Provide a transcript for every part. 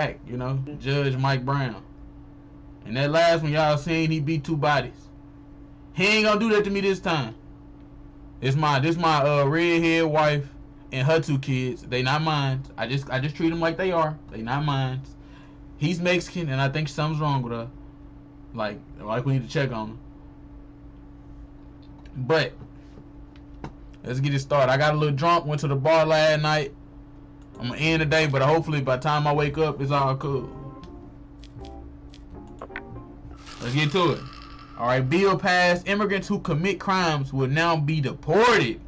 act, you know. Judge Mike Brown. And that last one y'all seen, he beat 2 bodies. He ain't gonna do that to me this time. This my redhead wife and her 2 kids. They not mine. I just treat them like they are. They not mine. He's Mexican, and I think something's wrong with her. Like we need to check on her. But let's get it started. I got a little drunk. Went to the bar last night. I'm gonna end the day, but hopefully by the time I wake up, it's all cool. Let's get to it. All right, bill passed. Immigrants who commit crimes will now be deported.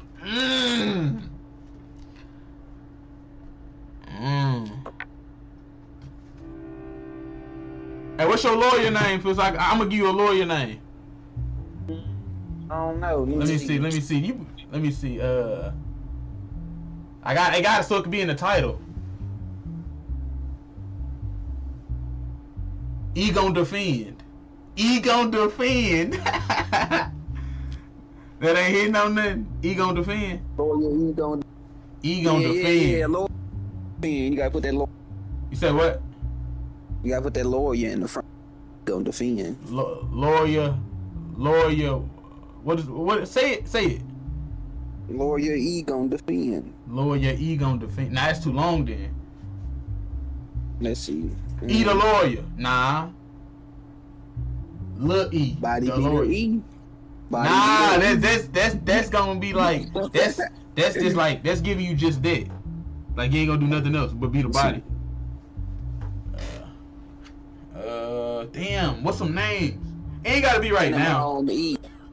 Hey, what's your lawyer name? Feels like I'm gonna give you a lawyer name. I don't know. Let me see. Let me see. I got it so it could be in the title. E gon' defend. E gon' defend. That ain't hitting on nothing. E gon' defend. Lawyer, E gon' defend. Yeah, lawyer. You gotta put that lawyer. You said what? You gotta put that lawyer in the front. Gonna defend. Lawyer. What? Say it. Lawyer E gon' defend. Lawyer E gon' defend. Nah, that's too long then. Let's see. E the lawyer. Nah. Lil E. Body the beater lawyer. E. Body Nah, beater that's gonna be like that's just like that's giving you just that. Like you ain't gonna do nothing else but beat a body. Damn, what's some names? Ain't gotta be right now.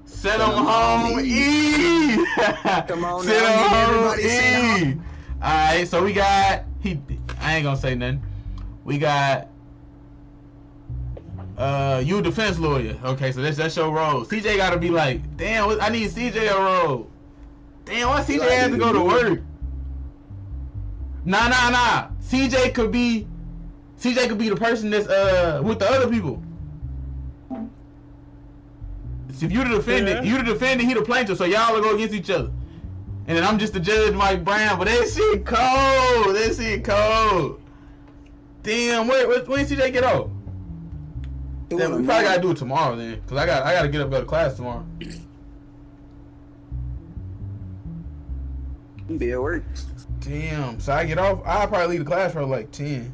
Set them home, E. Come on, Set them home, everybody. E. All right, so we got I ain't gonna say nothing. We got you a defense lawyer. Okay, so that's your role. CJ gotta be like, damn, I need CJ a role. Damn, why CJ has to go to work? Nah. CJ could be the person that's with the other people. If you the defendant, he the plaintiff, so y'all will go against each other. And then I'm just the judge, Mike Brown. But that shit cold. Damn, when CJ get off? Damn, we probably gotta do it tomorrow then, cause I gotta get up to class tomorrow. Be at work. Damn, so I get off. I'll probably leave the class for like 2.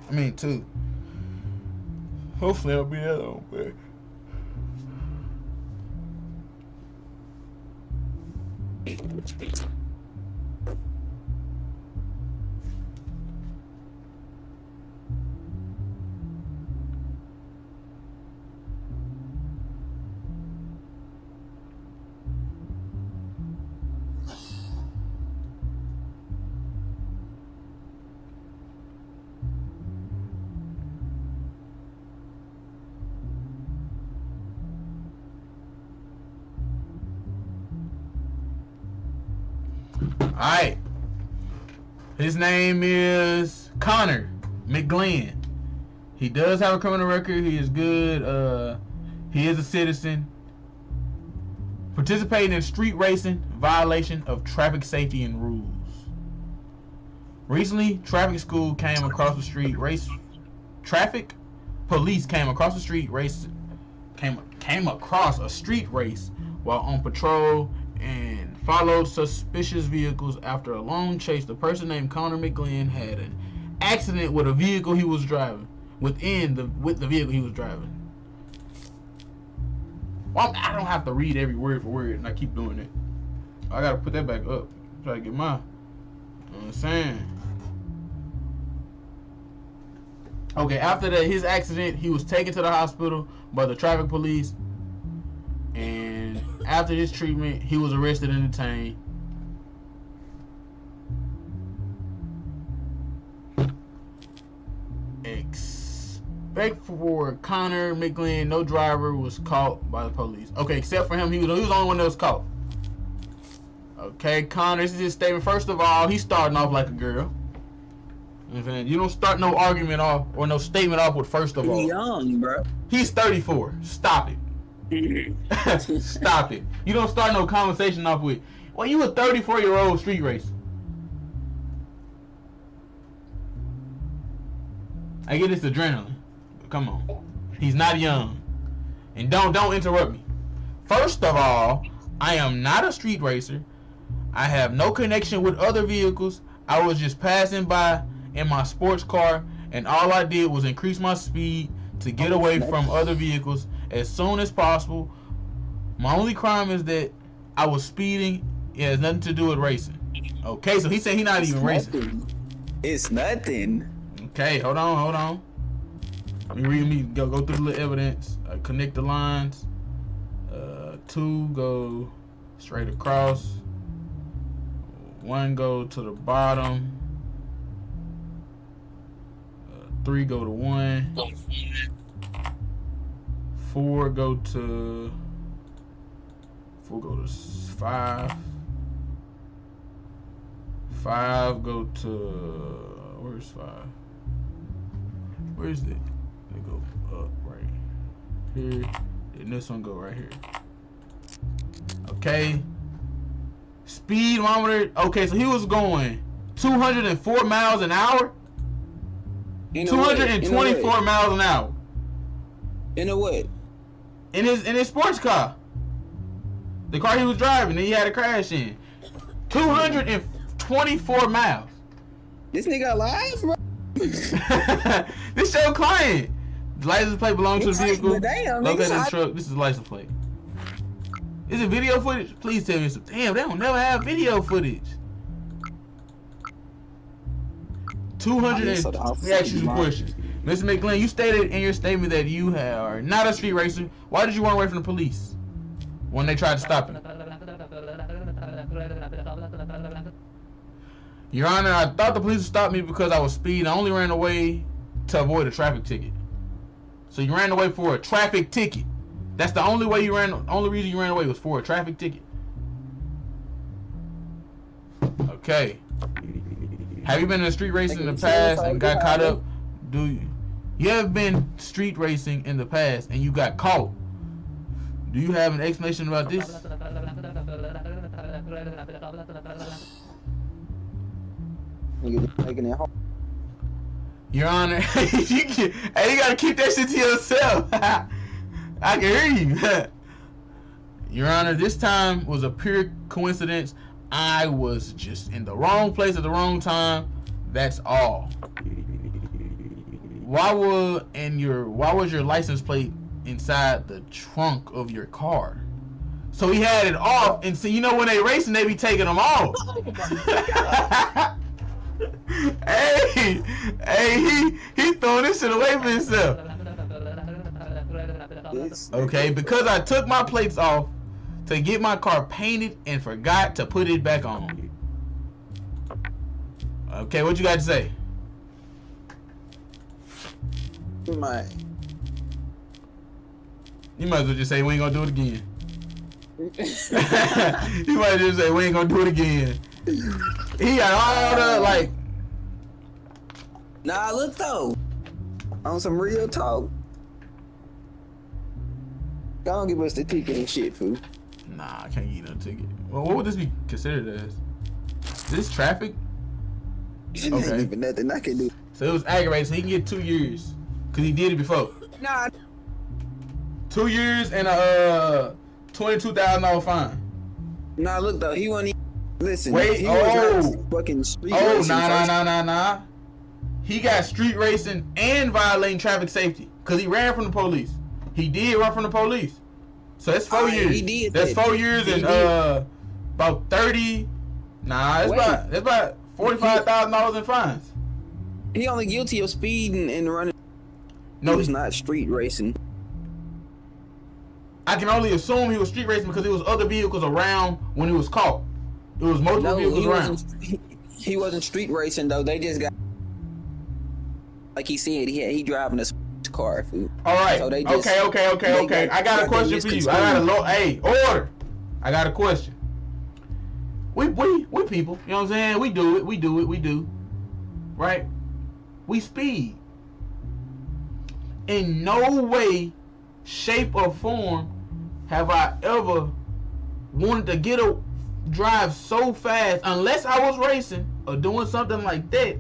Hopefully I'll be there though, but. Alright. His name is Connor McGlenn. He does have a criminal record. He is good. He is a citizen. Participating in street racing, violation of traffic safety and rules. Recently, traffic police came across a street race while on patrol and followed suspicious vehicles. After a long chase, the person named Connor McGlenn had an accident with a vehicle he was driving. With the vehicle he was driving. Well, I don't have to read every word for word, and I keep doing it. I gotta put that back up. Try to get mine. You know what I'm saying? Okay, after his accident, he was taken to the hospital by the traffic police. And after his treatment, he was arrested and detained. Expect for Connor McGlenn, no driver was caught by the police. Okay, except for him, he was the only one that was caught. Okay, Connor, this is his statement. First of all, he's starting off like a girl. You know what I'm saying? You don't start no argument off or no statement off with first of all. He's young, bro. He's 34. Stop it. Stop it. You don't start no conversation off with, well, you a 34-year-old street racer. I get this adrenaline. Come on. He's not young. And don't interrupt me. First of all, I am not a street racer. I have no connection with other vehicles. I was just passing by in my sports car, and all I did was increase my speed to get away from other vehicles as soon as possible. My only crime is that I was speeding. It has nothing to do with racing. Okay, so he said he's not even racing. It's nothing. Okay, hold on. Let me read me go through the evidence. Connect the lines. 2 go straight across. 1 go to the bottom. 3 go to 1. 4 go to 5. 5 go to where's 5? Where's it? They go up right here. And this one go right here. Okay. Speedometer. Okay, so he was going 204 miles an hour. 224 miles an hour. In a what? In his sports car. The car he was driving, and he had a crash in. 224 miles. This nigga alive, bro? This your client. The license plate belongs to the vehicle. Damn, located in the truck. This is the license plate. Is it video footage? Please tell me some. Damn, they don't never have video footage. 200. Let me ask you some questions. Mr. McGlynn, you stated in your statement that you are not a street racer. Why did you run away from the police when they tried to stop you? Your Honor, I thought the police would stop me because I was speeding. I only ran away to avoid a traffic ticket. So you ran away for a traffic ticket. That's the only way you ran. The only reason you ran away was for a traffic ticket. Okay. Have you been in street racing in the past and got caught up? Do you? You have been street racing in the past and you got caught. Do you have an explanation about this? Your Honor, you gotta keep that shit to yourself. I can hear you. Your Honor, this time was a pure coincidence. I was just in the wrong place at the wrong time. That's all. Why was your license plate inside the trunk of your car? So he had it off, and so you know when they racing, they be taking them off. he throwing this shit away for himself. Okay, because I took my plates off to get my car painted and forgot to put it back on. Okay, what you got to say? You might as well just say we ain't gonna do it again. You might just say we ain't gonna do it again. He got all the like. Nah, look though. On some real talk. Don't give us the ticket and shit, fool. Nah, I can't get no ticket. Well, what would this be considered as? Is this traffic? Okay. Ain't even nothing I can do. So it was aggravated, so he can get 2 years. Cause he did it before. Nah. 2 years and a $22,000 fine. Nah, look though, he wasn't even, listen. Wait, he was fucking street racing. Nah. He got street racing and violating traffic safety. Cause he ran from the police. He did run from the police. So that's 4 years. He did. That's 4 years and about 30. Nah, it's about $45,000 in fines. He only guilty of speeding and running. No, he was not street racing. I can only assume he was street racing because there was other vehicles around when he was caught. There was multiple vehicles around. He wasn't street racing though. They just got, like he said, he driving a car. Food. All right. So they just, okay. I got a question for you. Order. I got a question. We people, you know what I'm saying? We do. Right? We speed. In no way, shape, or form have I ever wanted to drive so fast, unless I was racing or doing something like that,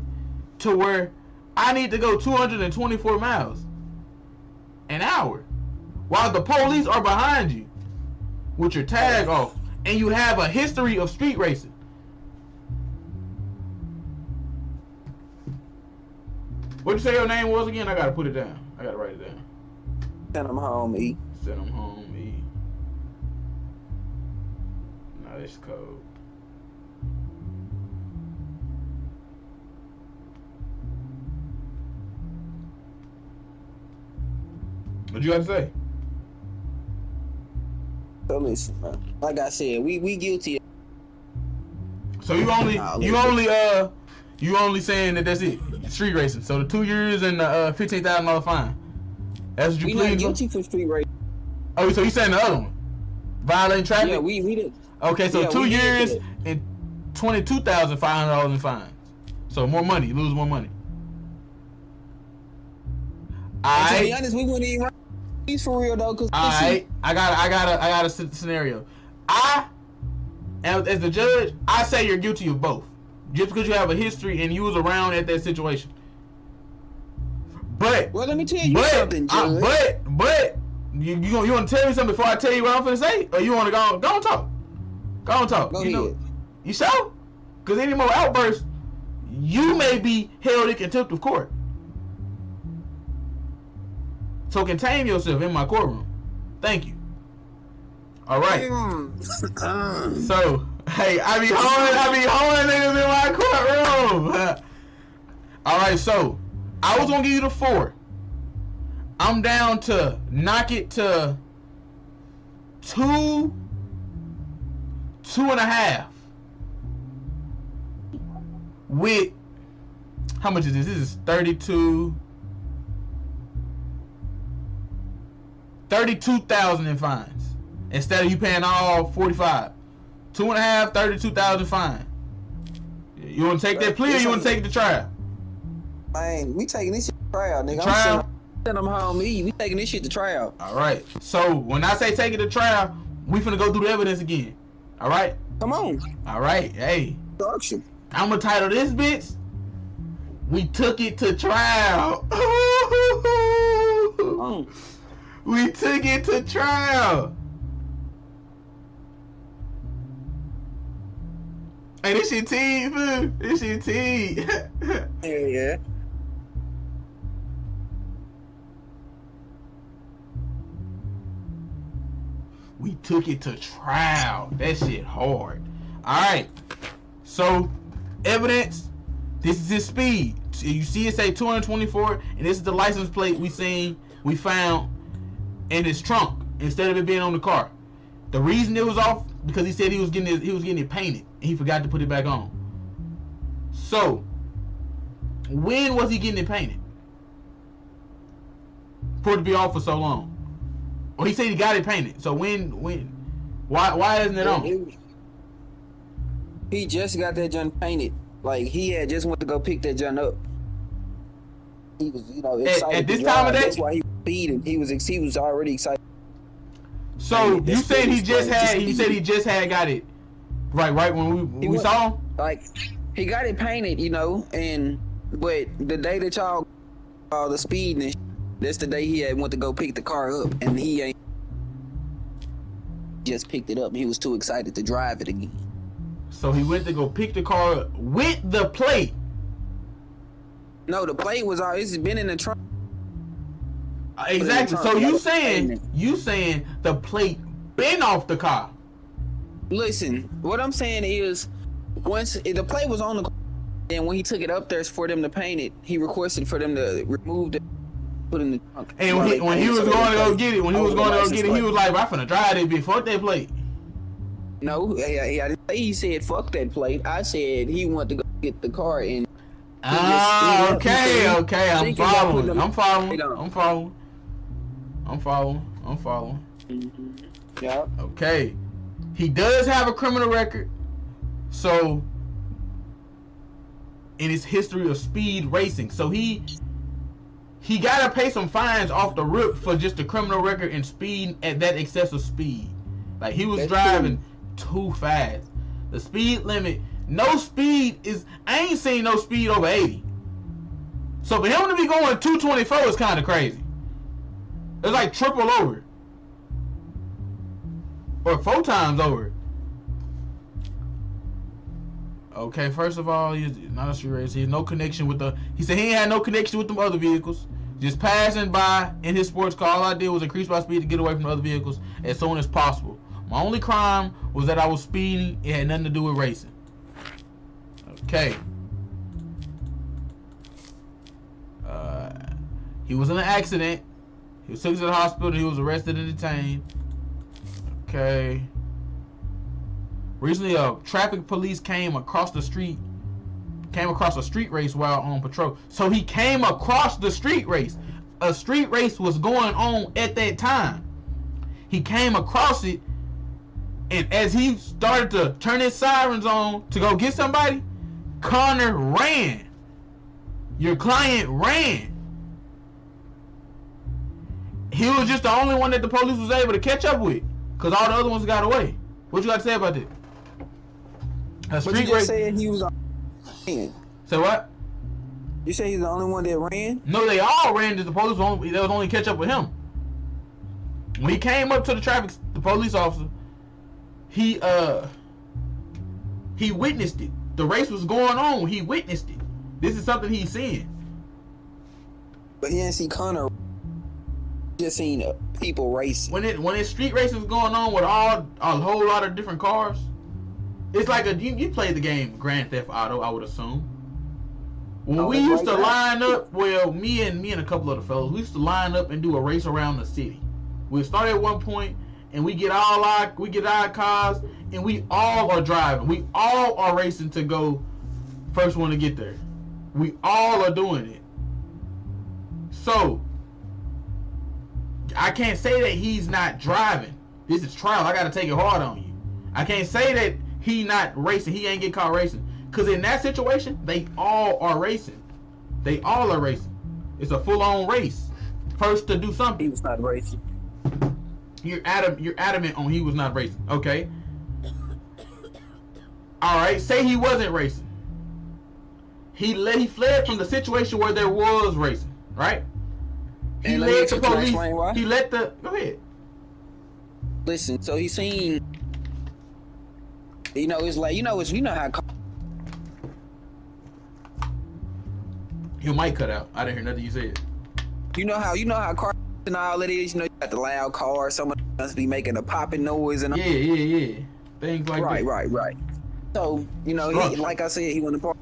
to where I need to go 224 miles an hour while the police are behind you with your tag off and you have a history of street racing. What'd you say your name was again? I gotta put it down. I gotta write it down. Send him home, E. Send him home, E. No, this code. What you got to say? So listen, man. Like I said, we guilty. So you only saying that that's it? Street racing. So the 2 years and the $15,000 fine. That's what you We not plead? guilty for street racing. Oh, so you saying the other one? Violating traffic? Yeah, we did. Okay, so Yeah, 2 we did years that. and $22,500 in fines. So more money, you lose more money. And to be honest, we wouldn't even. He's for real though, cause I got a scenario. As the judge, I say you're guilty of both, just because you have a history and you was around at that situation. But well, let me tell you something, Judge. But you want to tell me something before I tell you what I'm finna say, or you want to go and talk? Go and talk. Go you ahead. know, you sure? Because any more outbursts, you may be held in contempt of court. So contain yourself in my courtroom. Thank you. All right. So, hey, I be holding niggas in my courtroom. All right, so I was gonna give you the 4. I'm down to knock it to 2.5. With how much is this? This is 32,000 in fines. Instead of you paying all 45. 2.5, 32,000 fine. You want to take that plea or you want to take it to trial? Man, we taking this shit to trial, nigga. Trial? I'm sending them home. We taking this shit to trial. All right. So when I say take it to trial, we finna go through the evidence again. All right. Come on. All right. Hey. Production. I'm gonna title this bitch. We took it to trial. We took it to trial. Hey, this shit tea, fool. This shit tea. Yeah. We took it to trial. That shit hard. Alright. So, evidence. This is his speed. You see it say 224, and this is the license plate we found in his trunk instead of it being on the car. The reason it was off because he said he was getting it painted and he forgot to put it back on. So, when was he getting it painted? For it to be off for so long. Or he said he got it painted. So when why isn't it on? He just got that junk painted. Like he had just went to go pick that junk up. He was, excited. At this time of day? That's why he was speeding. He was already excited. So you said he just had got it right when we saw him? Like he got it painted, but the day that y'all the speeding and that's the day he had went to go pick the car up, and he ain't just picked it up. He was too excited to drive it again. So he went to go pick the car up with the plate. No, the plate was all. It's been in the trunk. Exactly. So you saying the plate been off the car? Listen, what I'm saying is, once the plate was on the car, and when he took it up there for them to paint it, he requested for them to remove the. Put in the trunk. And when he was going to go get it, he was like, "I'm finna drive this bitch. Fuck that plate." No, I didn't say he said fuck that plate. I said he wanted to go get the car and. Okay. I'm following. Mm-hmm. Yeah. Okay. He does have a criminal record, so in his history of speed racing, so he gotta pay some fines off the rip for just the criminal record and speed at that excessive speed. Like he was driving too fast. The speed limit, no speed is. I ain't seen no speed over 80. So for him to be going 224 is kind of crazy. It's like triple over. Or 4 times over. Okay, first of all, he's not a street racer. He has no connection with the... He said he ain't had no connection with them other vehicles. Just passing by in his sports car. All I did was increase my speed to get away from the other vehicles as soon as possible. My only crime was that I was speeding. It had nothing to do with racing. Okay. He was in an accident. He was taken to the hospital. He was arrested and detained. Okay. Recently, traffic police came across a street race while on patrol. So he came across the street race. A street race was going on at that time. He came across it, and as he started to turn his sirens on to go get somebody, Connor ran. Your client ran. He was just the only one that the police was able to catch up with, because all the other ones got away. What you got to say about that? A street but you race. just said he was on. Say what? You say he's the only one that ran? No, they all ran. The police they was only catch up with him. When he came up to the police officer, he witnessed it. The race was going on. He witnessed it. This is something he's seeing. But he didn't see Connor. He just seen people racing. When it's street races going on with a whole lot of different cars, it's like you played the game Grand Theft Auto, I would assume. When we used to line up, well, me and a couple of the fellas, we used to line up and do a race around the city. We start at one point and we get our cars and we all are driving. We all are racing to go first one to get there. We all are doing it. So I can't say that he's not driving. This is trial. I gotta take it hard on you. I can't say that he not racing. He ain't get caught racing. Because in that situation, they all are racing. They all are racing. It's a full-on race. First to do something. He was not racing. You're adamant on he was not racing. Okay. Alright, say he wasn't racing. He fled from the situation where there was racing. Right? He led the police. He let the... Go ahead. Listen, so he seen... It's like, you know how... Your mic cut out. I didn't hear nothing you said. You know how cars and all it is. You got the loud car. Someone must be making a popping noise and all. Yeah. Things like that. Right. So he, like I said, he went to park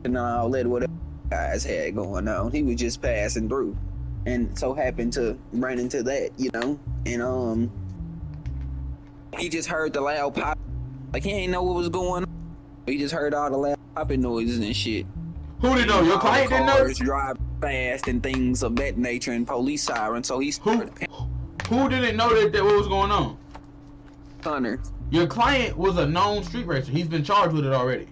and all that whatever guys had going on. He was just passing through, and so happened to run into that, and he just heard the loud pop. Like he ain't know what was going on. He just heard all the loud popping noises and shit. Who didn't know? Your client didn't know? Drive fast and things of that nature and police sirens. So he started. Who didn't know that what was going on? Connor. Your client was a known street racer. He's been charged with it already.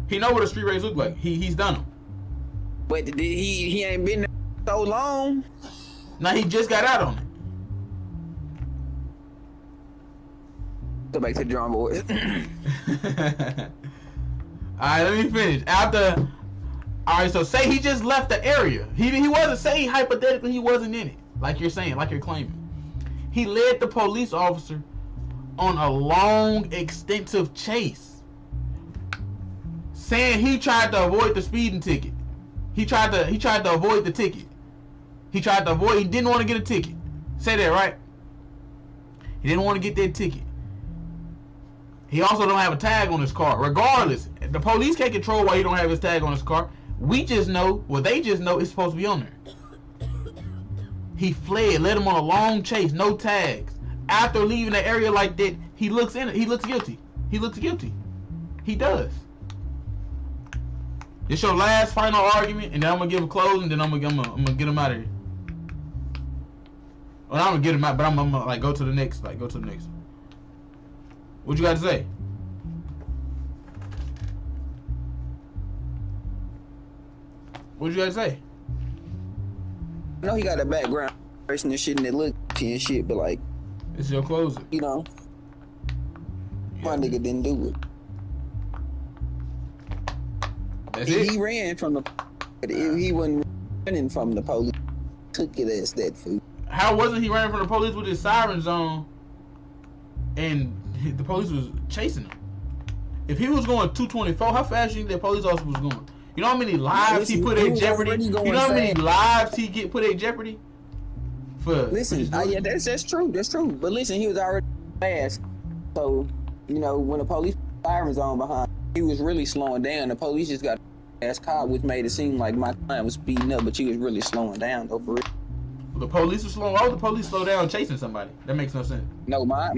He know what a street race look like. He's done them. But he ain't been there so long. Now he just got out on it. Go back to the drum board. Alright, let me finish. Alright, so say he just left the area. He wasn't saying hypothetically he wasn't in it. Like you're saying, like you're claiming. He led the police officer on a long, extensive chase. Saying he tried to avoid the speeding ticket. He tried to avoid the ticket. He didn't want to get a ticket. Say that, right? He didn't want to get that ticket. He also don't have a tag on his car. Regardless, the police can't control why he don't have his tag on his car. They just know it's supposed to be on there. He fled, led him on a long chase, no tags. After leaving the area like that, he looks guilty. He does. It's your last final argument, and then I'm gonna give a closing, then I'm gonna get him out of here. Well, I'm gonna get him out, but I'm gonna like go to the next. What you got to say? What you got to say? I know he got a background person and shit, and it look and shit, but like, it's your closing. My nigga didn't do it. That's it. He ran from the. He wasn't. running from the police. Took it as that food. How wasn't he running from the police with his sirens on and the police was chasing him? If he was going 224, how fast do you think that police officer was going? You know how many lives he put in jeopardy? You know how many lives he put in jeopardy? Listen, yeah, that's true. That's true. But listen, he was already fast. So, you know, when the police sirens on behind, he was really slowing down. The police just got a fast car, which made it seem like my client was speeding up, but she was really slowing down though, for real. The police was slowing. Why would the police slow down chasing somebody? That makes no sense. No, my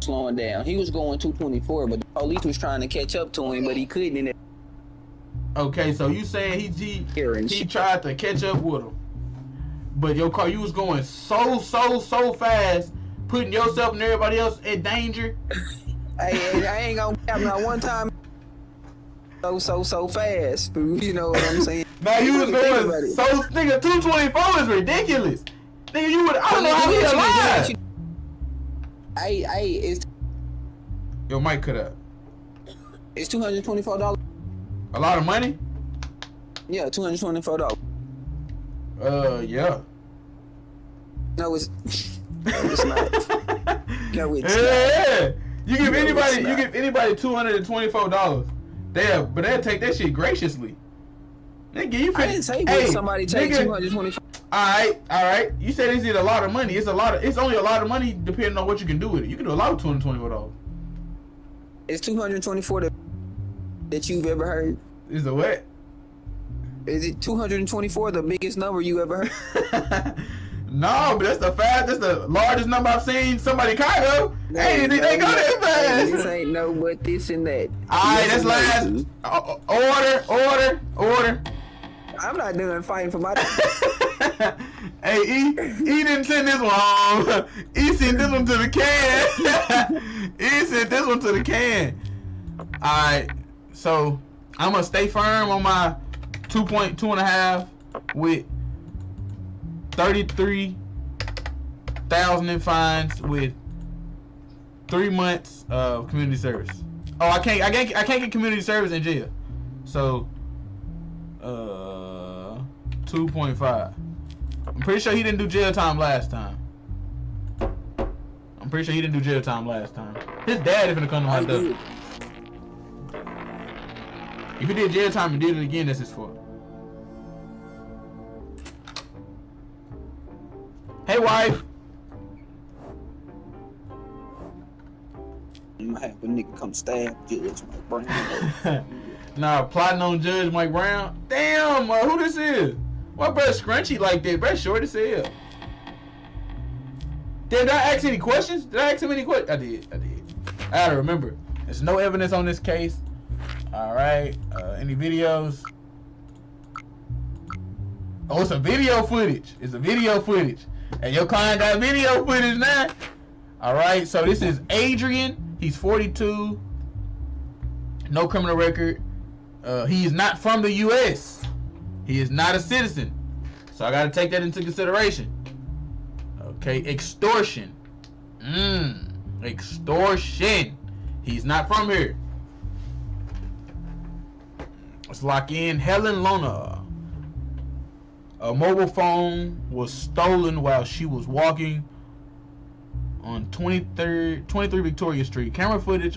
slowing down. He was going 224, but the police was trying to catch up to him, but he couldn't. And okay, so you saying he tried to catch up with him, but your car, you was going so fast, putting yourself and everybody else in danger. Hey, I ain't gonna have not one time so fast, fool. You know what I'm saying? Now you was going so, nigga, 224 is ridiculous. Nigga, you would, I don't know how he alive. It's your mic cut up. It's $224. A lot of money? Yeah, $224. Yeah. No, it's not. No, it's not. You give anybody $224. But they'll take that shit graciously. Nigga, you I didn't say when somebody take $224. All right. You said it's a lot of money. It's only a lot of money depending on what you can do with it. You can do a lot with $224. It's $224 that you've ever heard. Is it what? Is it 224 the biggest number you ever heard? No, but that's the largest number I've seen somebody kind of. No, hey, they go that fast. This ain't no but this and that. Alright, that's last. Order. I'm not doing fighting for my. Hey, E didn't send this one home. E sent this one to the can. E sent this one to the can. Alright, so I'm gonna stay firm on my 2.5 with 33,000 in fines with 3 months of community service. Oh, I can't get community service in jail. So 2.5. I'm pretty sure he didn't do jail time last time. His dad is gonna come to my door. If he did jail time and did it again, that's his fault. Hey, wife. You might have a nigga come stab Judge Mike Brown. Nah, plotting on Judge Mike Brown. Damn, who this is? Why bro scrunchy like that? Bro short as hell. Did I ask any questions? Did I ask him any questions? I did. I gotta remember. There's no evidence on this case. Alright. Any videos? Oh, it's a video footage. And your client got video footage now. Alright, so this is Adrian. He's 42. No criminal record. He is not from the U.S. He is not a citizen. So I gotta take that into consideration. Okay, extortion. Extortion. He's not from here. Let's lock in Helen Lona. A mobile phone was stolen while she was walking on 23 Victoria Street. Camera footage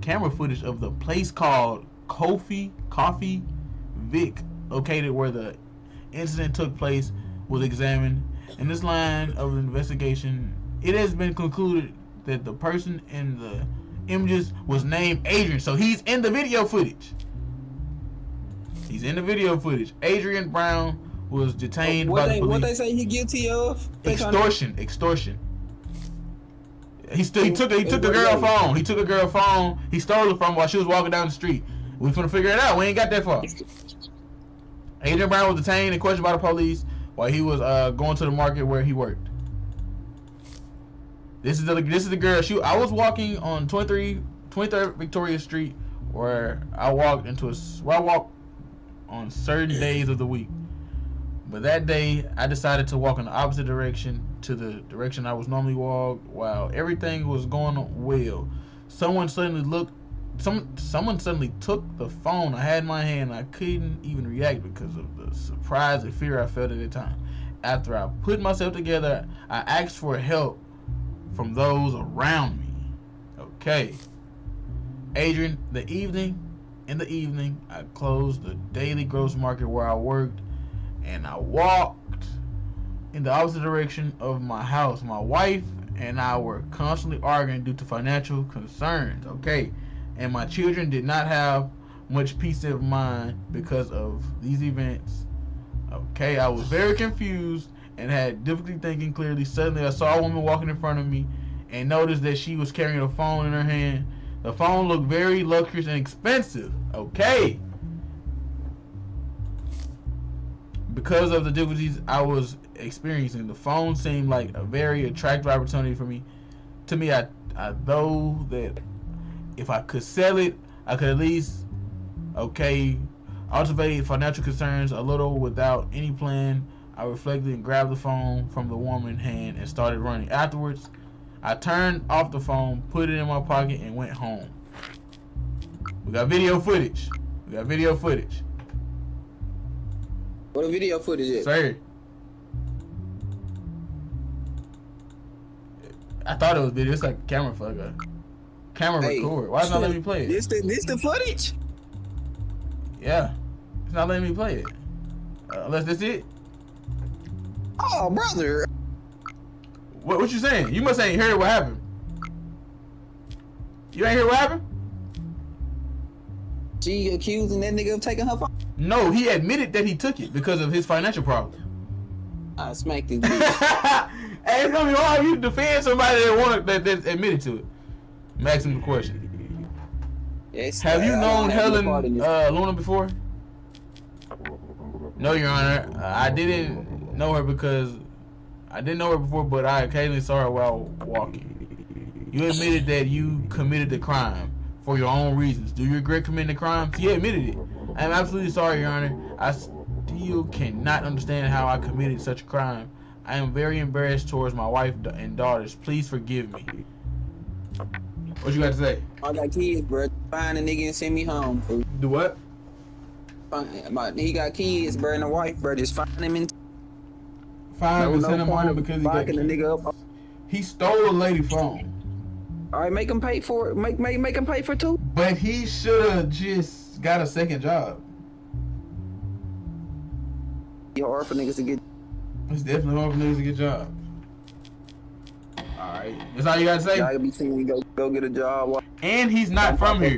camera footage of the place called Coffee Vic, located where the incident took place, was examined. In this line of investigation, it has been concluded that the person in the images was named Adrian. So he's in the video footage. Adrian Brown was detained by the police. What they say he guilty of? Extortion. He took a girl phone. He took a girl phone. He stole it from her while she was walking down the street. We finna figure it out. We ain't got that far. Adrian Brown was detained and questioned by the police while he was going to the market where he worked. This is the girl. I was walking on 23rd Victoria Street, where I walk on certain days of the week. But that day, I decided to walk in the opposite direction to the direction I was normally walk. While everything was going well, someone suddenly looked someone suddenly took the phone I had in my hand. I couldn't even react because of the surprise and fear I felt at the time. After I put myself together, I asked for help from those around me. Okay. Adrian, in the evening, I closed the daily grocery market where I worked, and I walked in the opposite direction of my house. My wife and I were constantly arguing due to financial concerns. Okay. And my children did not have much peace of mind because of these events. Okay, I was very confused and had difficulty thinking clearly. Suddenly, I saw a woman walking in front of me and noticed that she was carrying a phone in her hand. The phone looked very luxurious and expensive. Okay. Because of the difficulties I was experiencing, the phone seemed like a very attractive opportunity for me. To me, I though that if I could sell it, I could at least, cultivate financial concerns a little without any plan. I reflected and grabbed the phone from the woman's hand and started running. Afterwards, I turned off the phone, put it in my pocket, and went home. We got video footage. What a video footage is? Sir. I thought it was video. It's like a camera for a camera record. Why is it not letting me play it? This the footage? Yeah. It's not letting me play it. Unless that's it. Oh, brother. What you saying? You must ain't heard what happened. You ain't hear what happened? She accusing that nigga of taking her phone? No, he admitted that he took it because of his financial problem. I smacked this bitch. Hey, it's gonna be hard for you to defend somebody that admitted to it. I'm asking him a question. Yes, have you known Helen Luna before? No, Your Honor. I didn't know her because I didn't know her before, but I occasionally saw her while walking. You admitted that you committed the crime for your own reasons. Do you regret committing the crime? He admitted it. I am absolutely sorry, Your Honor. I still cannot understand how I committed such a crime. I am very embarrassed towards my wife and daughters. Please forgive me. What you got to say? I got kids, bro. Find a nigga and send me home, fool. Do what? He got kids, bro, and a wife, bro. Just find him and send him home because he got kids. Nigga up. He stole a lady phone. All right, make him pay for it. Make him pay for two. But he should have just got a second job. It's hard for niggas to get. It's definitely hard for niggas to get jobs. Alright. That's all you gotta say? Y'all be seeing you go get a job. And he's not from here.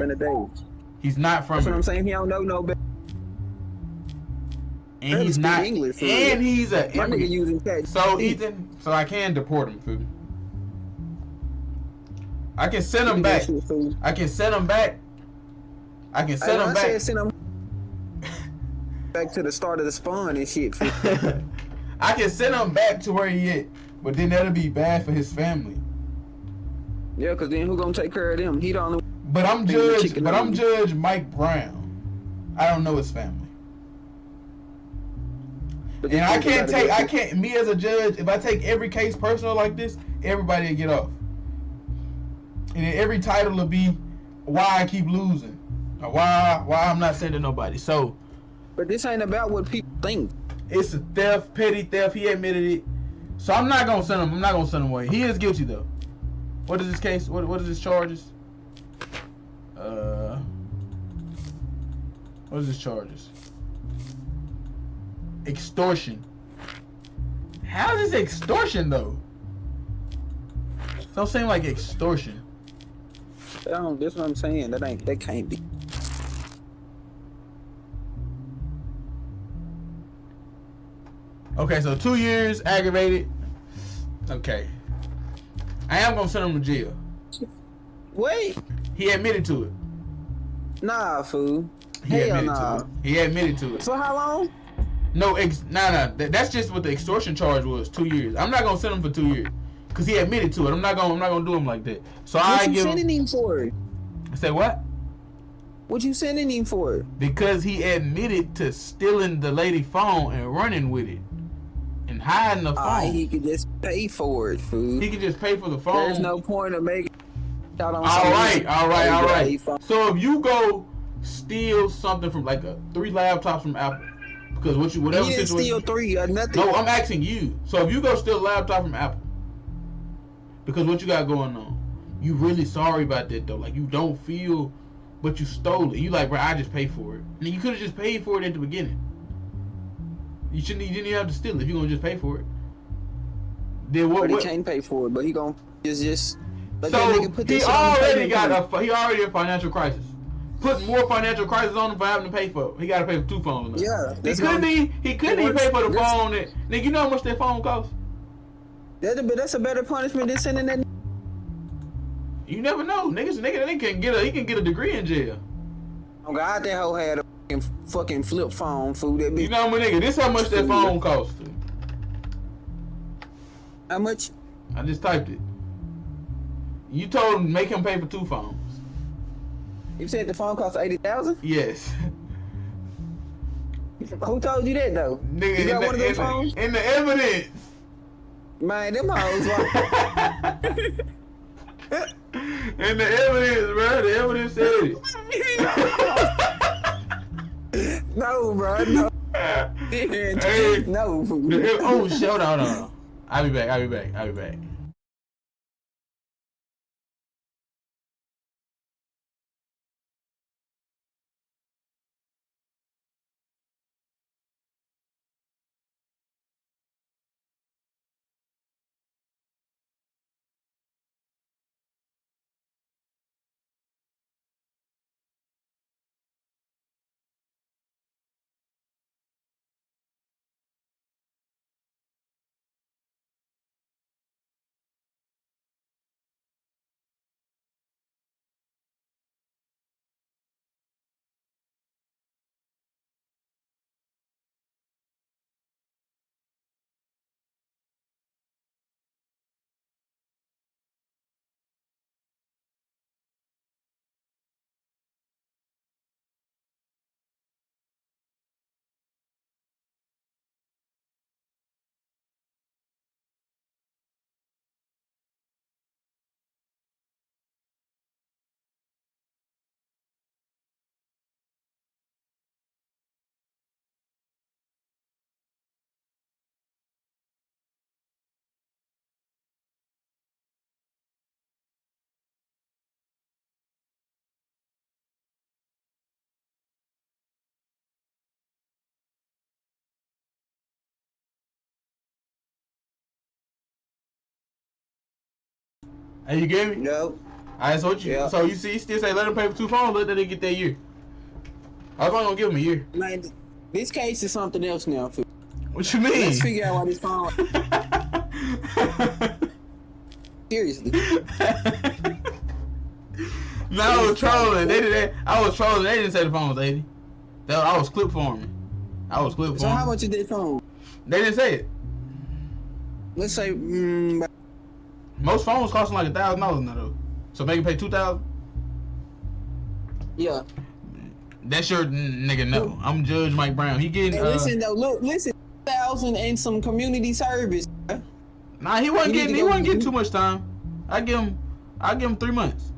He's not from here. That's what I'm saying. He don't know better. And he's not English. And he's a my nigga using text. So Ethan, so I can deport him, fool. I can send him back. I can send him back. I can send him back. Send him back to the start of the spawn and shit. I can send him back to where he at, but then that'll be bad for his family. Yeah, cause then who gonna take care of them? He don't. But I'm Judge Mike Brown. I don't know his family. But and I can't, me as a judge, if I take every case personal like this, everybody will get off. And then every title will be why I keep losing. Or why I'm not sending nobody. So. But this ain't about what people think. It's a theft, petty theft. He admitted it. So I'm not going to send him. I'm not going to send him away. He is guilty though. What is his case? What is his charges? What is his charges? Extortion. How is this extortion though? Don't seem like extortion. That's what I'm saying. That can't be. Okay, so 2 years aggravated. Okay. I am gonna send him to jail. Wait. He admitted to it. Nah, fool. He admitted to it. So how long? No, that's just what the extortion charge was. 2 years. I'm not gonna send him for 2 years because he admitted to it. I'm not gonna do him like that. So what you sending him for? Say what? What you sending him for? Because he admitted to stealing the lady phone and running with it and hiding the phone. He could just pay for it, fool. He could just pay for the phone. There's no point of making. Out on All right. phone. So if you go steal something from like 3 laptops from Apple, because whatever He didn't situation. steal 3 or nothing. No, I'm asking you. So if you go steal a laptop from Apple, because what you got going on, you really sorry about that though. Like you don't feel, but you stole it. You like, bro, I just paid for it. And you could have just paid for it at the beginning. You didn't even have to steal it if you're gonna just pay for it. Then what? But he can't pay for it. But he gonna just. But So that nigga put he this shit on the already payment he already a financial crisis. Put more financial crisis on him for having to pay for it. He got to pay for 2 phones now. Yeah, he couldn't even pay for the phone. Nigga, you know how much that phone costs? That's a better punishment than sending that. You never know, nigga can get a degree in jail. Oh God, that hoe had a fucking flip phone, fool. That bitch. You know what, nigga? This how much that phone costs. How much? I just typed it. You told him make him pay for 2 phones. You said the phone cost 80,000? Yes. Who told you that though? Nigga, you got one of those phones? In the evidence. Man, them hoes. In the evidence, bro. The evidence said it. No, bro. No. Hey, no. Oh, shit, hold on. I'll be back. Hey, you gave me? No. Alright, so so you still say let him pay for 2 phones, let them get that year. I was only gonna give him a year. Man, this case is something else now, fool. What you mean? Let's figure out why this phone. Seriously. No, I was trolling. I was trolling. They didn't say the phone was 80. I was clip forming. So how much is that phone? They didn't say it. Let's say. Most phones costing like $1,000 now though. So make him pay $2,000. Yeah. That's your nigga. No, I'm Judge Mike Brown. He getting. Hey, listen though. Listen. 1,000 and some community service. Nah, he wasn't getting too much time. I give him 3 months.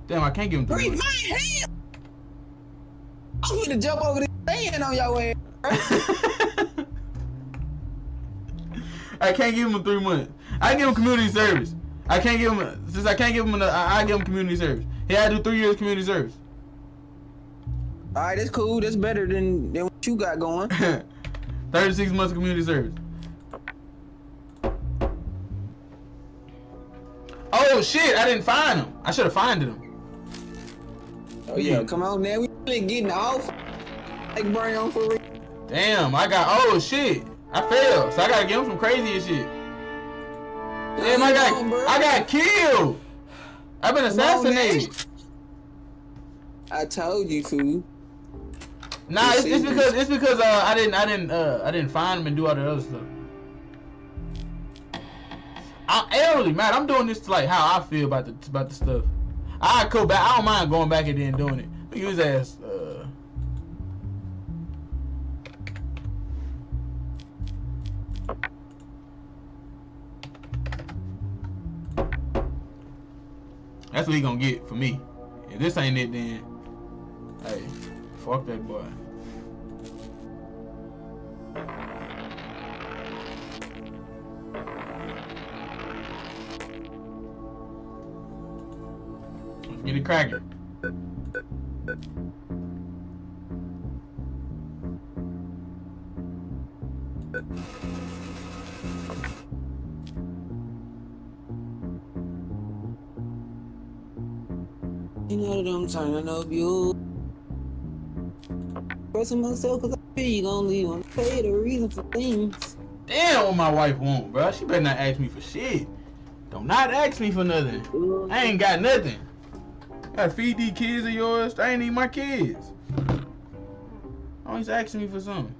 Damn, I can't give him 3 months. Hell. I'm gonna jump over this stand on your ass. I can't give him 3 months. I give him community service. I can't give him I give him community service. He had to do 3 years community service. All right, that's cool. That's better than what you got going. 36 months of community service. Oh shit! I didn't find him. I should have found him. Oh yeah, come on now. We really getting off. Like Brown for real. Damn, I got. Oh shit! I failed. So I gotta give him some crazy shit. Damn, I got killed. I've been assassinated. I told you, fool. Nah, it's because I didn't find him and do all the other stuff. Man, I'm doing this to like how I feel about the stuff. I go back. I don't mind going back and then doing it. Use ass. That's what he gonna get for me. If this ain't it, then hey, fuck that boy. Let's get it cracking. You know them turning up you. Pressing myself because I feel you gonna leave on pay the reason for things. Damn, what my wife want, bro. She better not ask me for shit. Don't not ask me for nothing. I ain't got nothing. Gotta feed these kids of yours. They ain't even my kids. Always asking me for something.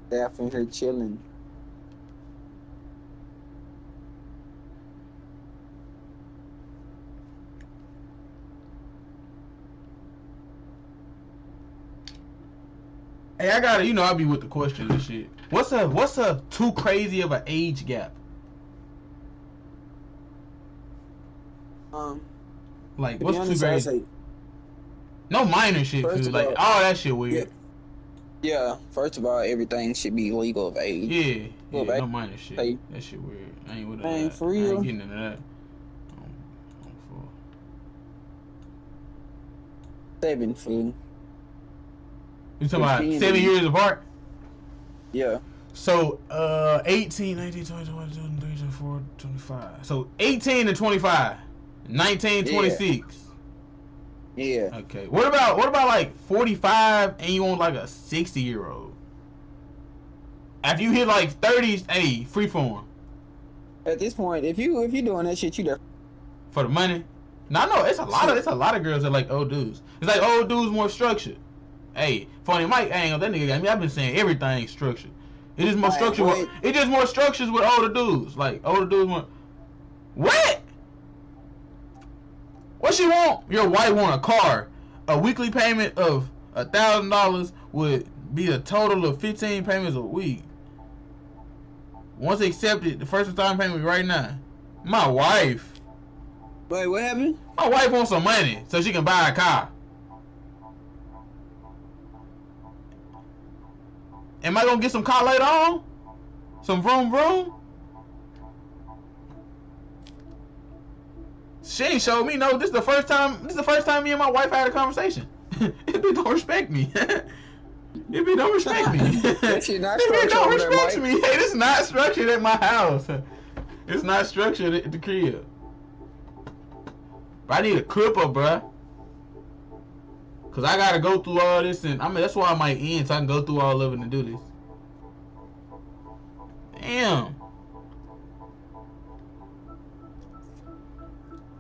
Staff in here chilling. Hey, I gotta, I'll be with the questions and shit. What's a too crazy of an age gap? Like, what's too crazy? No minor shit, dude. Like, all that shit weird. Yeah, first of all, everything should be legal of age. Yeah, no minor shit. That shit weird. I ain't with that. For real. I ain't getting into that. 7, fool. You talking about 7 years apart? Yeah. So, 18, 19, 20, 21, 23, 24, 25. So, 18 to 25. 19, 26. Yeah. Okay. What about like 45 and you want like a 60-year-old? After you hit like 30s, hey, freeform. At this point, if you doing that shit, you there for the money. No, it's a lot of girls that like old dudes. It's like old dudes more structured. Hey, funny Mike, I ain't that nigga got me. I've been saying everything structured. It is more structured. It just more structures with older dudes. Like older dudes more. What? What she want? Your wife want a car. A weekly payment of $1,000 would be a total of 15 payments a week. Once accepted, the first installment payment right now. My wife. Wait, what happened? My wife wants some money so she can buy a car. Am I gonna get some car later on? Some vroom vroom? She ain't showed me no. This is the first time me and my wife had a conversation. It be don't respect me. It be don't respect me. That shit not structured. Don't respect there, me. Hey, this is not structured at my house. It's not structured at the crib. But I need a cripper, bruh. Cause I gotta go through all this, and that's why I might end so I can go through all of it and do this. Damn.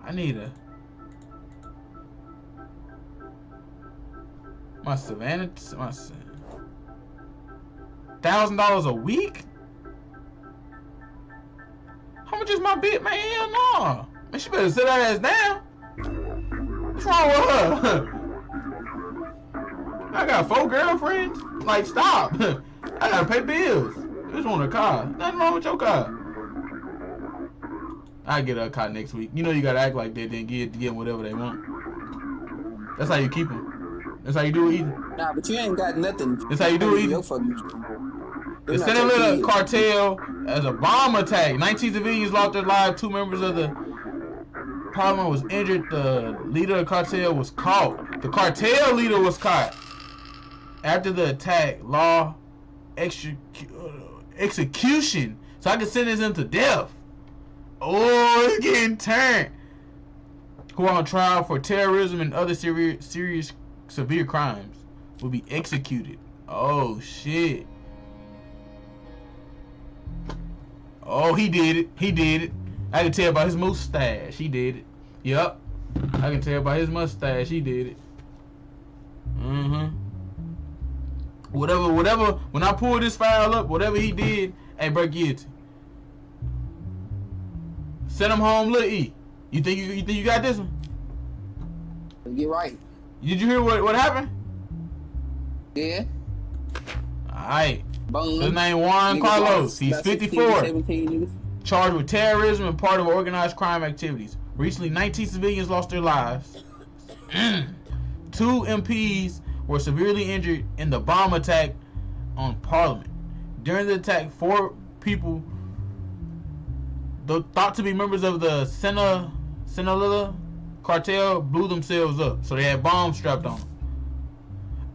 I need my Savannah, my $1,000 a week. How much is my bit, man? Hell no. Man, she better sit her ass down. What's wrong with her? I got 4 girlfriends. Like, stop. I gotta pay bills. I just want a car. Nothing wrong with your car. I get a car next week. You know you gotta act like that, then get them whatever they want. That's how you keep them. That's how you do it, Ethan. Nah, but you ain't got nothing. That's how you do it, Ethan. The Sinaloa cartel as a bomb attack. 19 civilians lost their lives. 2 members of the parliament was injured. The leader of the cartel was caught. The cartel leader was caught. After the attack, law execution. So I can sentence him to death. Oh, it's getting turned. Who are on trial for terrorism and other serious severe crimes will be executed. Oh shit. Oh, he did it. He did it. I can tell by his mustache. He did it. Yup. I can tell by his mustache. He did it. Whatever. When I pull this file up, whatever he did, hey, bro, guilty. Send him home, Lil E. You think you got this one? You're right. Did you hear what happened? Yeah. Alright. Boom. His name Juan Carlos. He's 54. 17 Charged with terrorism and part of organized crime activities. Recently, 19 civilians lost their lives. 2 MPs were severely injured in the bomb attack on Parliament. During the attack, 4 people thought to be members of the Sinaloa cartel blew themselves up, so they had bombs strapped on them.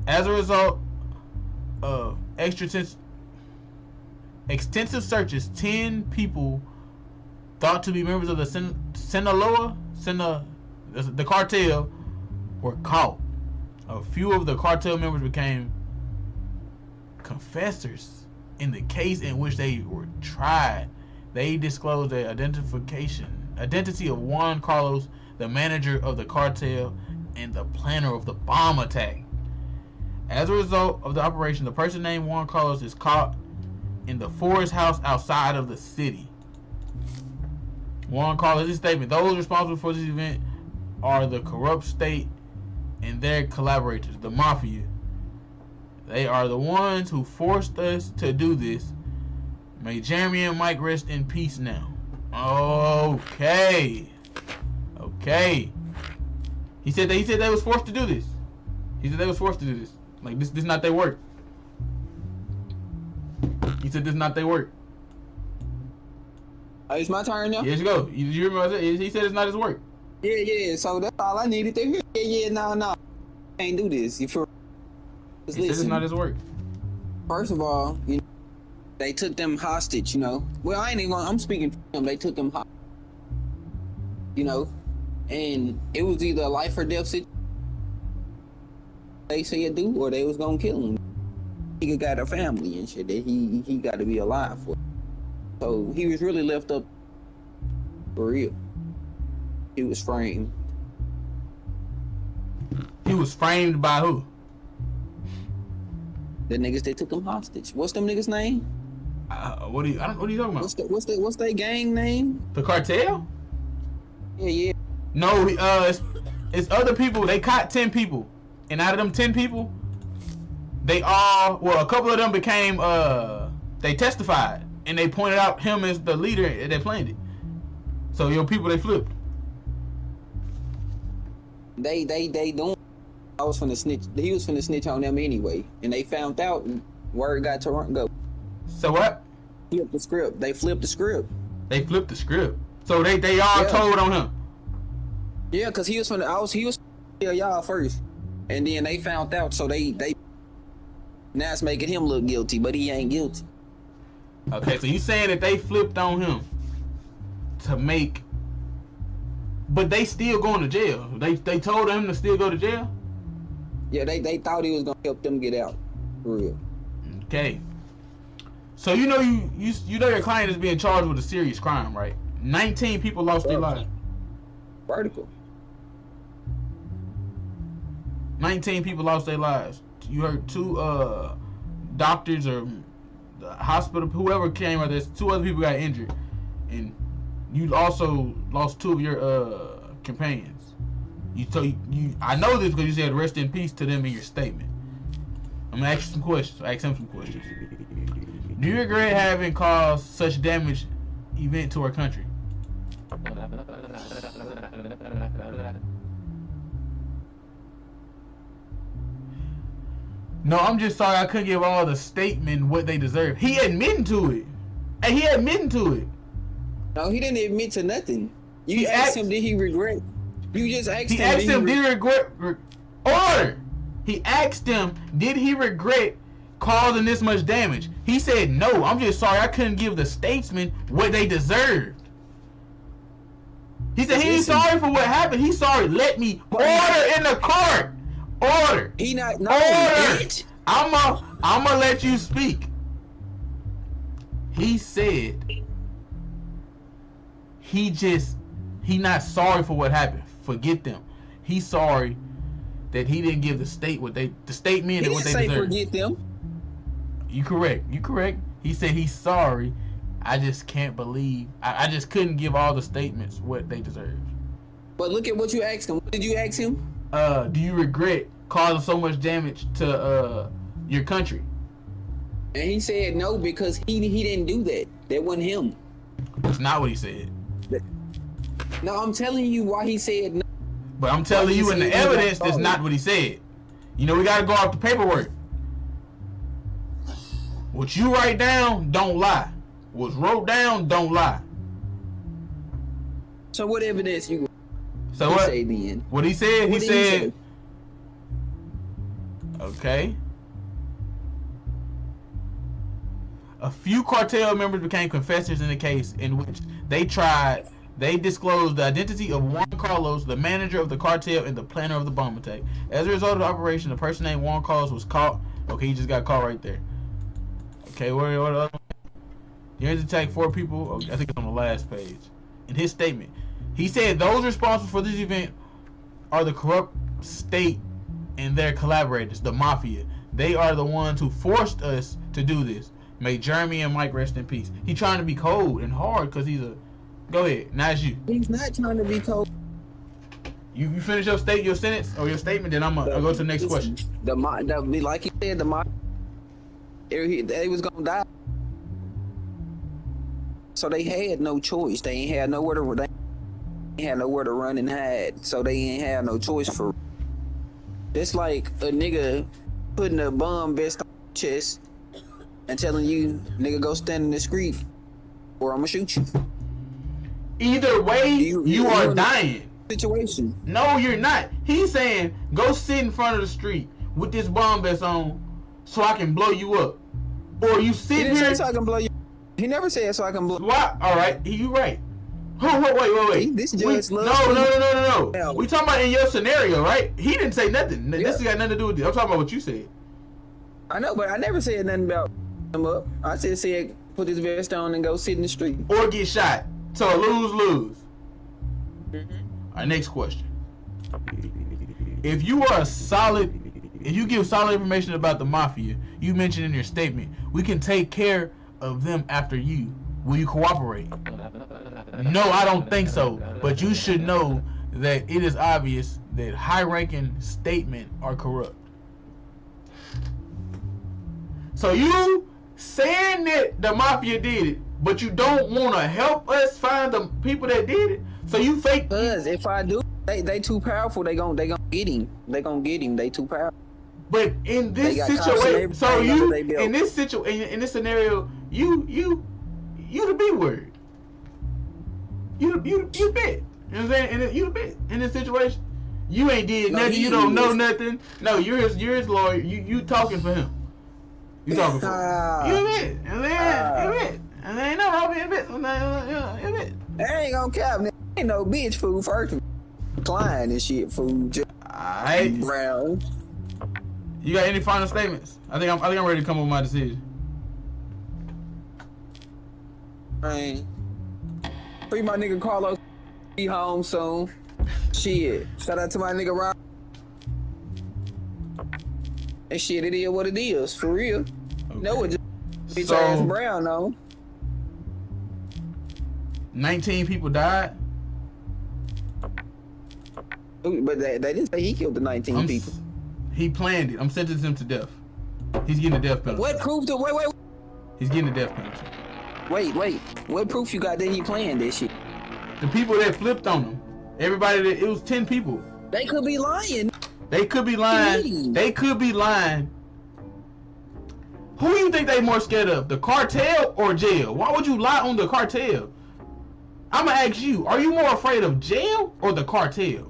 As a result of extensive searches, 10 people thought to be members of the Sinaloa, the cartel, were caught. A few of the cartel members became confessors in the case in which they were tried. They disclosed the identity of Juan Carlos, the manager of the cartel and the planner of the bomb attack. As a result of the operation, the person named Juan Carlos is caught in the Forest House outside of the city. Juan Carlos' statement: those responsible for this event are the corrupt state and their collaborators, the mafia. They are the ones who forced us to do this. May Jeremy and Mike rest in peace now. Okay. He said they was forced to do this. He said they was forced to do this. Like this not their work. He said this not their work. It's my turn now? Yes, you go. You remember what I said? He said it's not his work. Yeah. So that's all I needed to hear. Yeah. No. Can't do this. You feel? He said it's not his work. First of all, they took them hostage. Well, I ain't even. I'm speaking for them. They took them hostage. And it was either a life or death situation. They said do, or they was gonna kill him. He got a family and shit that he got to be alive for. So he was really left up for real. He was framed. He was framed by who? The niggas that took him hostage. What's them niggas' name? What are you talking about? What's their gang name? The cartel? Yeah. No, it's other people. They caught 10 people, and out of them 10 people, a couple of them became they testified, and they pointed out him as the leader, and they planned it. So your people, they flipped. They don't. I was finna snitch. He was finna snitch on them anyway, and they found out. Word got to go. So what? Flipped the script. They flipped the script. They flipped the script. So they all told on him. Yeah, cause he was finna tell y'all first, and then they found out. So they now it's making him look guilty, but he ain't guilty. Okay, so you saying that they flipped on him to make, but they still going to jail. They told him to still go to jail. Yeah, they thought he was gonna help them get out. For real. Okay. So you know your client is being charged with a serious crime, right? 19 people lost their lives. Vertical. 19 people lost their lives. You heard 2 doctors or the hospital, whoever came out, there's 2 other people got injured, and you also lost 2 of your companions. I know this because you said rest in peace to them in your statement. I'm gonna ask you some questions. Ask him some questions. Do you regret having caused such damage event to our country? No, I'm just sorry I couldn't give all the statement what they deserve. He admitting to it. And he admitting to it. No, he didn't admit to nothing. You asked him, did he regret? You just asked him. He asked him, did he regret? Order. He asked him, did he regret causing this much damage? He said, no, I'm just sorry I couldn't give the statesmen what they deserved. He said he ain't sorry for what happened. He's sorry. Let me order in the court. Order. He not. No, order. Bitch. I'ma let you speak. He said he not sorry for what happened. Forget them. He's sorry that he didn't give the state what the state men what they deserve. Forget them. You correct. He said he's sorry. I just can't believe. I just couldn't give all the statements what they deserve. But look at what you asked him. What did you ask him? Do you regret causing so much damage to your country? And he said no because he didn't do that. That wasn't him. That's not what he said. No, I'm telling you why he said no. But I'm telling you in the evidence, that's not what he said. You know, we got to go off the paperwork. What you write down, don't lie. What's wrote down, don't lie. So what evidence you? So what? Say then? What he said? He said. Okay. A few cartel members became confessors in the case in which they disclosed the identity of Juan Carlos, the manager of the cartel and the planner of the bomb attack. As a result of the operation, a person named Juan Carlos was caught. Okay, he just got caught right there. Okay, what the other one? The agents attacked 4 people. Oh, I think it's on the last page. In his statement, he said those responsible for this event are the corrupt state and their collaborators, the mafia. They are the ones who forced us to do this. May Jeremy and Mike rest in peace. He trying to be cold and hard because he's a... Go ahead. Now it's you. He's not trying to be cold. You finish your sentence or your statement, then I'll go to the next question. Like he said, they was gonna die. So they had no choice. They ain't had nowhere to run and hide. So they ain't had no choice for. It's like a nigga putting a bomb vest on your chest and telling you, nigga, go stand in the street or I'm gonna shoot you. Either way, you are dying. Situation. No, you're not. He's saying, go sit in front of the street with this bomb vest on so I can blow you up. Or you sit He didn't here. say so I can blow you. He never said so I can blow. What? All right, you right. Wait. This judge No. Yeah. We talking about in your scenario, right? He didn't say nothing. Yeah. This has got nothing to do with it. I'm talking about what you said. I know, but I never said nothing about him up. I just said put his vest on and go sit in the street. Or get shot. So lose. Mm-hmm. All right, next question. If you give solid information about the mafia, you mentioned in your statement, we can take care of them after you. Will you cooperate? No, I don't think so. But you should know that it is obvious that high-ranking statements are corrupt. So you saying that the mafia did it, but you don't want to help us find the people that did it? So you fake. Because if I do, they too powerful. They gon' get him. They gonna get him. They too powerful. But in this situation, so you in this scenario, you the B word. You bit. You know what I'm saying? And you the bit in this situation. You ain't did nothing. You don't know nothing. No, you're his lawyer. You talking for him. You talking for him. You a bit. And there ain't no wrong being a bit. You a bit. That ain't gonna cap. Ain't no bitch food first. Klein and shit food. Alright. Brown. You got any final statements? I think I'm ready to come up with my decision. Man, free my nigga Carlos. Be home soon. Shit. Shout out to my nigga Rob. And shit, it is what it is. For real. Okay. No, it just bitch ass Brown though. 19 people died. But they didn't say he killed the 19 people. He planned it. I'm sentencing him to death. He's getting a death penalty. What proof to wait? He's getting a death penalty. Wait. What proof you got that he planned this shit? The people that flipped on him. It was 10 people. They could be lying. They could be lying. Who do you think they more scared of? The cartel or jail? Why would you lie on the cartel? I'm gonna ask you, are you more afraid of jail or the cartel?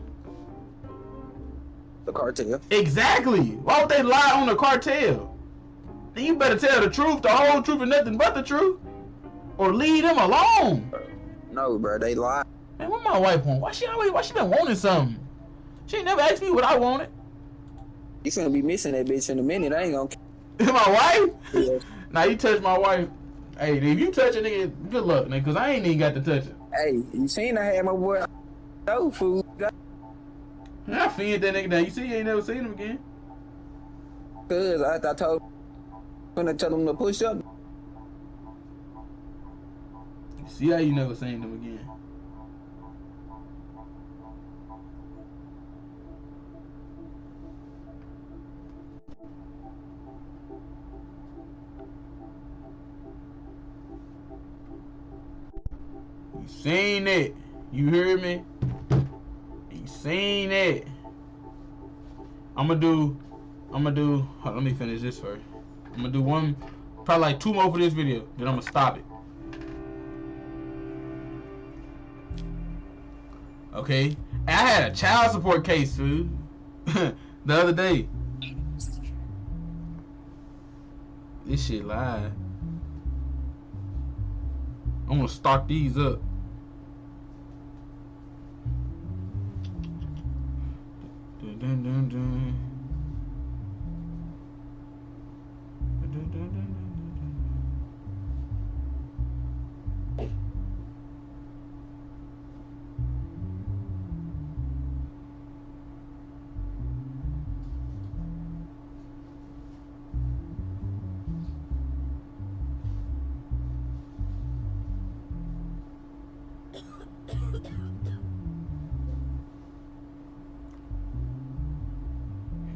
The cartel. Exactly. Why would they lie on the cartel? Then you better tell the truth, the whole truth, and nothing but the truth. Or leave them alone. No, bro, they lie. Man, what my wife want? Why she been wanting something? She ain't never asked me what I wanted. You finna be missing that bitch in a minute. I ain't gonna. My wife? Yeah. Now you touch my wife. Hey, if you touch a nigga, good luck, nigga, because I ain't even got to touch it. Hey, you seen I had my boy no food. I feed that nigga down. You see, you ain't never seen him again. Cause I told him to tell him to push up. You see how you never seen him again. You seen it. You heard me? You seen it. I'ma do, let me finish this first. I'm gonna do one, probably like 2 more for this video, then I'm gonna stop it. Okay? I had a child support case, dude, the other day. This shit live. I'm gonna start these up. Dun, dun, dun, dun. Dun, dun, dun, dun,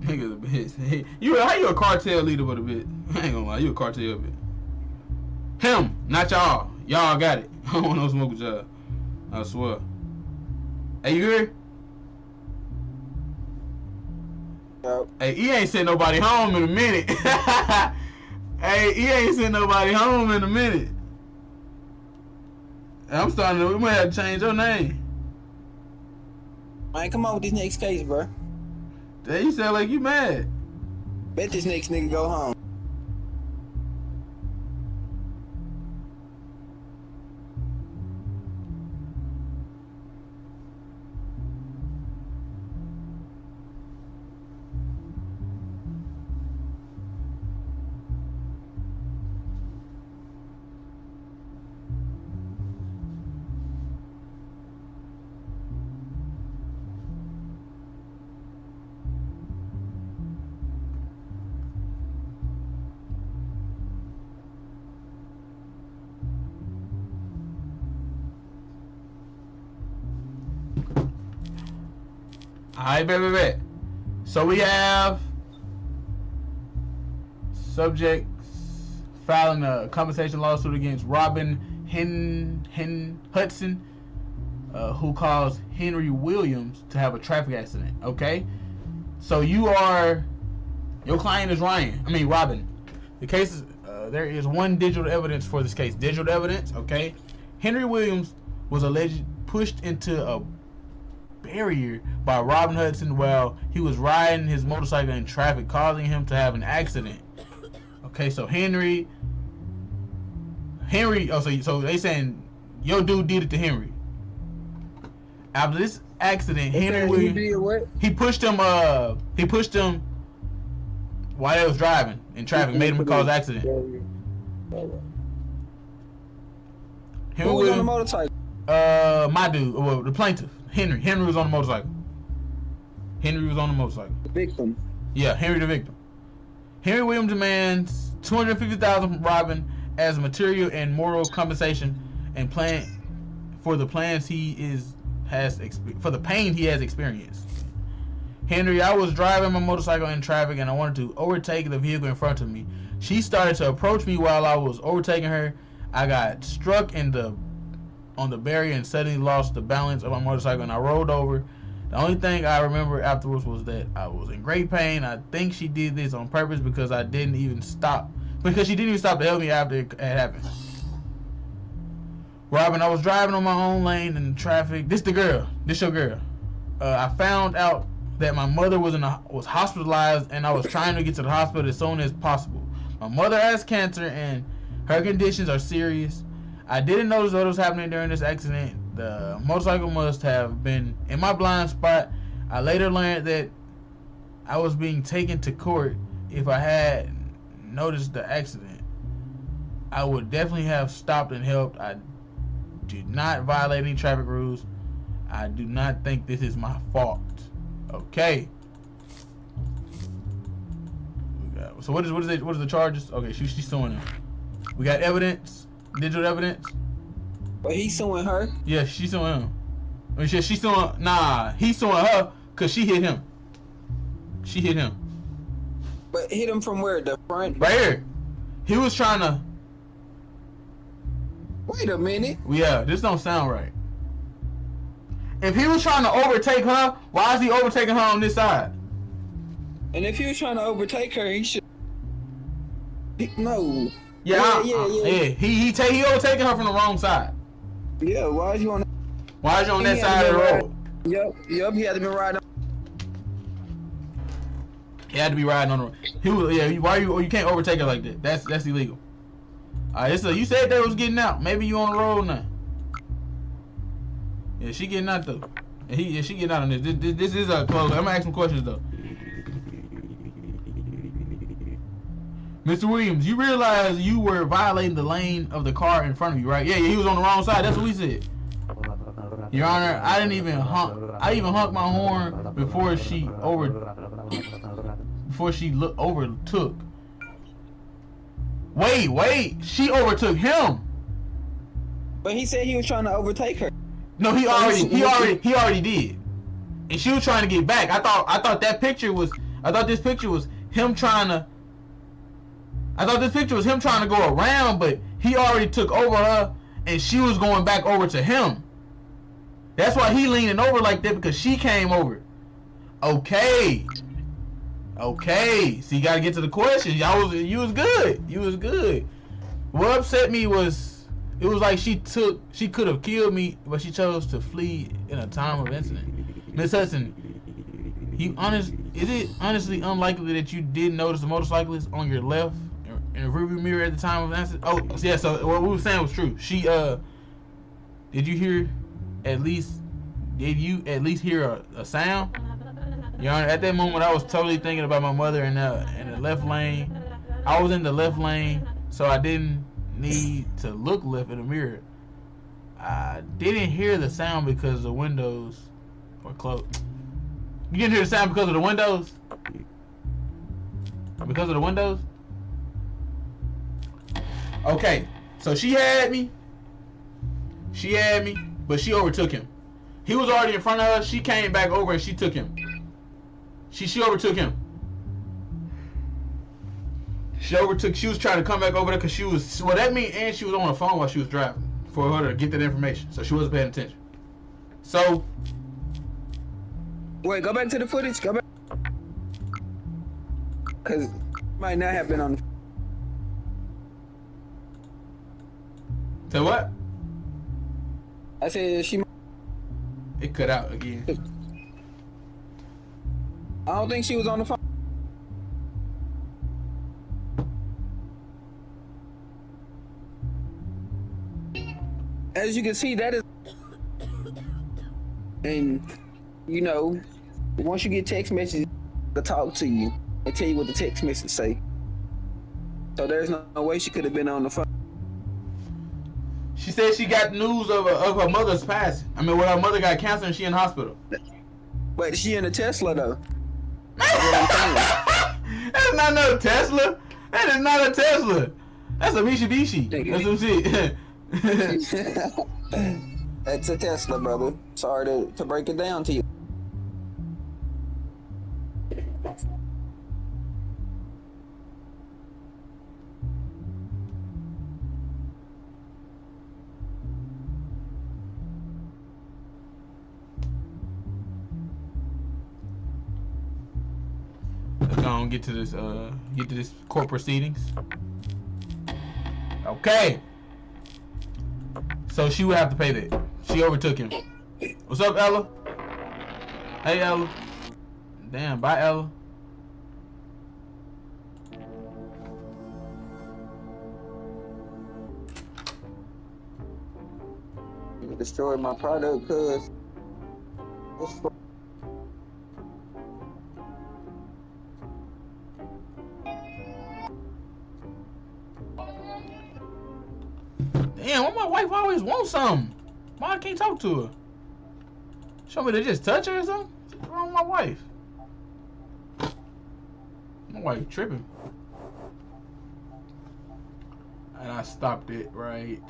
Niggas a bitch. Hey, how you a cartel leader with a bitch? I ain't gonna lie, you a cartel bitch. Him, not y'all. Y'all got it. I don't want no smoke with y'all. I swear. Hey, you here? Yep. Hey, he ain't sent nobody home in a minute. Hey, he ain't sent nobody home in a minute. I'm starting to, we might have to change your name. Man, come on with this next case, bro. Hey, you sound like you mad. Bet this next nigga go home. Alright, bet. So we have subjects filing a compensation lawsuit against Robin Hudson, who caused Henry Williams to have a traffic accident. Okay, so your client is Robin. The case is there is one digital evidence for this case. Digital evidence. Okay, Henry Williams was alleged pushed into a barrier by Robin Hudson while he was riding his motorcycle in traffic, causing him to have an accident. Okay, so Henry. So they saying your dude did it to Henry. After this accident, Henry Williams, he pushed him while he was driving in traffic, made him cause accident. Who was on the motorcycle? My dude, well, the plaintiff, Henry. Henry was on the motorcycle. The victim. Yeah, Henry the victim. Henry Williams demands $250,000 from Robin as material and moral compensation and for the pain he has experienced. Henry, I was driving my motorcycle in traffic and I wanted to overtake the vehicle in front of me. She started to approach me while I was overtaking her. I got struck on the barrier and suddenly lost the balance of my motorcycle and I rolled over. The only thing I remember afterwards was that I was in great pain. I think she did this on purpose because she didn't even stop to help me after it had happened. Robin, I was driving on my own lane in traffic. This your girl. I found out that my mother was hospitalized and I was trying to get to the hospital as soon as possible. My mother has cancer and her conditions are serious. I didn't notice what was happening during this accident. The motorcycle must have been in my blind spot. I later learned that I was being taken to court. If I had noticed the accident, I would definitely have stopped and helped. I do not violate any traffic rules. I do not think this is my fault. Okay. So what is the charges? Okay, she's suing him. We got evidence, digital evidence. But he's suing her. Yeah, she's suing him. I mean, she's suing. Nah, he's suing her because she hit him. She hit him. But hit him from where? The front? Right here. He was trying to. Wait a minute. Yeah, this don't sound right. If he was trying to overtake her, why is he overtaking her on this side? And if he was trying to overtake her, he should. No. Yeah. He overtaking her from the wrong side. Yeah. Why is you on? Why is you on that side of the road? Yep. He had to be riding. He had to be riding on the road. He was. Yeah. Why you can't overtake her like that? That's illegal. Alright, so you said they was getting out. Maybe you on the road now. Yeah, she getting out though. And she getting out on this. This is a close. I'm gonna ask some questions though. Mr. Williams, you realize you were violating the lane of the car in front of you, right? Yeah, he was on the wrong side. That's what we said. Your Honor, I didn't even honk. I even honked my horn before she overtook. Wait, she overtook him. But he said he was trying to overtake her. No, he already did. And she was trying to get back. I thought this picture was him trying to. I thought this picture was him trying to go around, but he already took over her, and she was going back over to him. That's why he leaning over like that, because she came over. Okay. So you gotta get to the question. You was good. What upset me was it was like she could have killed me, but she chose to flee in a time of incident. Miss Hudson, is it honestly unlikely that you didn't notice the motorcyclist on your left in the rearview mirror at the time of the accident? Oh, yeah. So what we were saying was true. She did you at least hear a sound? Your Honor, at that moment I was totally thinking about my mother in the left lane. I was in the left lane, so I didn't need to look left in the mirror. I didn't hear the sound because the windows were closed. You didn't hear the sound because of the windows? Because of the windows? Okay, so she had me, but she overtook him. He was already in front of her. She came back over and she took him. She overtook him. She was trying to come back over there because she was, well, that means, and she was on the phone while she was driving for her to get that information. So she wasn't paying attention. So. Wait, go back to the footage. Go back. Because it might not have been on the. So what? I said she. It cut out again. I don't think she was on the phone. As you can see, that is, and you know, once you get text messages, to talk to you and tell you what the text message say. So there's no way she could have been on the phone. She said she got news of her mother's passing. I mean, when her mother got cancer and she in the hospital. But she in a Tesla though. That's not no Tesla. That is not a Tesla. That's a Mitsubishi. That's some shit. That's a Tesla, brother. Sorry to break it down to you. Let's go on, get to this court proceedings. Okay. So she would have to pay that. She overtook him. What's up, Ella? Hey, Ella. Damn, bye, Ella. You destroyed my product, cuz. Damn, why my wife always wants something? Why I can't talk to her? Show me to just touch her or something? What's wrong with my wife? My wife tripping. And I stopped it right